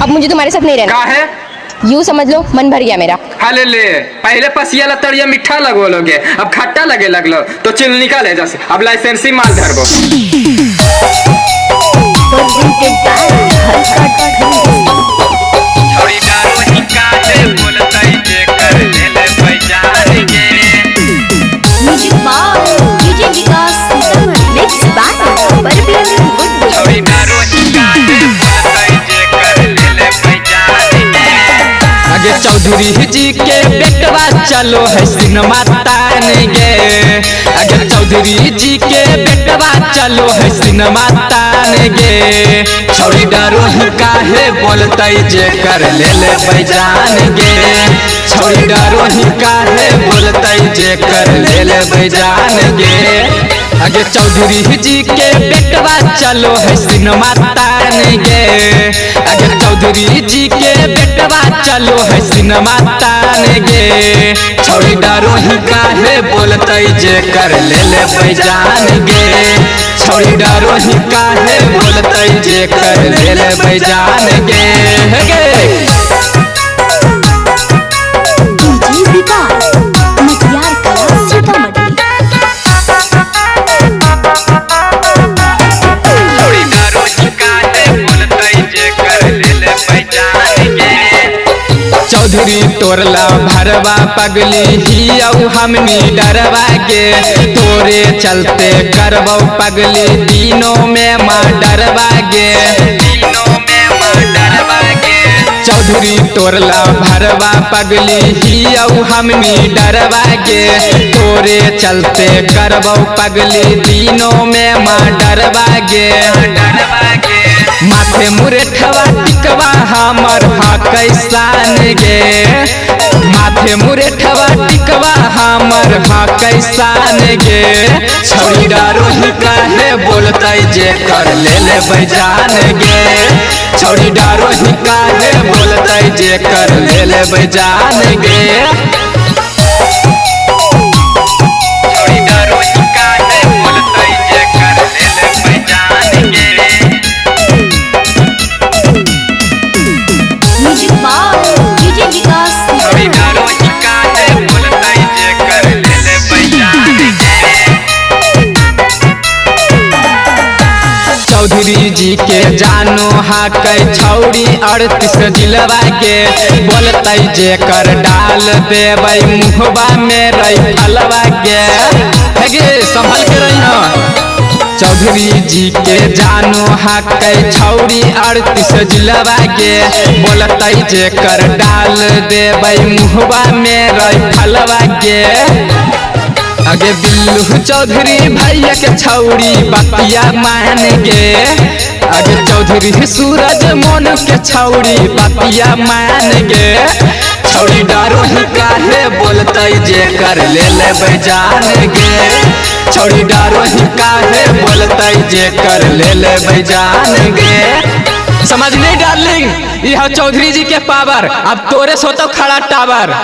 अब मुझे तुम्हारे साथ नहीं रहना। का है? यूँ समझ लो मन भर गया मेरा। हाले ले, पहले पसिया ला तड़िया मीठा लगो लोगे, अब खट्टा लगे लगलो तो चिल निकाले जैसे अब लाइसेंसी माल धरबो। चौधरी जी के बेटवा चलो है सिनेमा ताने गे। अगर चौधरी जी के बेटवा चलो है सिनेमा ताने गे। छौड़ी डरो ही काहे बोलते जे कर ले बैजान गे। छौड़ी डरो ही काहे बोलते जे कर ले बैजान गे। अगे चौधरी जी के बेटवा चलो है सिनेमा ताने गे। अगर चौधरी जी के बेटवा चलो है सिनेमा ताने गे। छौड़ी डरो ही काहे बोलते जे कर ले बैजान गे। छौड़ी डरो ही काहे बोलते जे कर ले बैजान गे। चौधरी तोरला भरवा पगली ही हमनी डरवा गे। तोरे चलते करबो पगली दिनों में माँ डरवा गे। चौधरी तोरला भरवा पगली ही हमनी डरवा गे। तोरे चलते करबो पगली दिनों में माँ डरवा गे। माथे मुरेठवा टिकवा हमर हा कैसान गे। माथे मुरेठवा टिकवा हमर हा कैसान गे। छौड़ी डरो ही काहे बोलते जे कर ले बैजान गे। छौड़ी डरो ही काहे बोलते जे कर ले बैजान गे। चौधरी जी के जानो हा कै छौड़ी 38 जिलवा के। बोलते जे कर डाल देबै मुहबा में रही फलवा के। है गे संभल के रही ना। चौधरी जी के जानो हा कै छौड़ी 38 जिलवा के। बोलते जे कर डाल देबै मुहबा में रही फलवा के। अगे बिल्लू चौधरी भैया के छौड़ी बतिया मान गे। अगे चौधरी सूरज मोनू के छौड़ी बतिया मान गे। छौड़ी डरो ही काहे बोलते जे कर ले बैजान गे। छौड़ी डरो ही काहे बोलते जे कर ले बैजान गे। समझ नहीं डार्लिंग, यह चौधरी जी के पावर अब तोरे सोतो खड़ा टावर।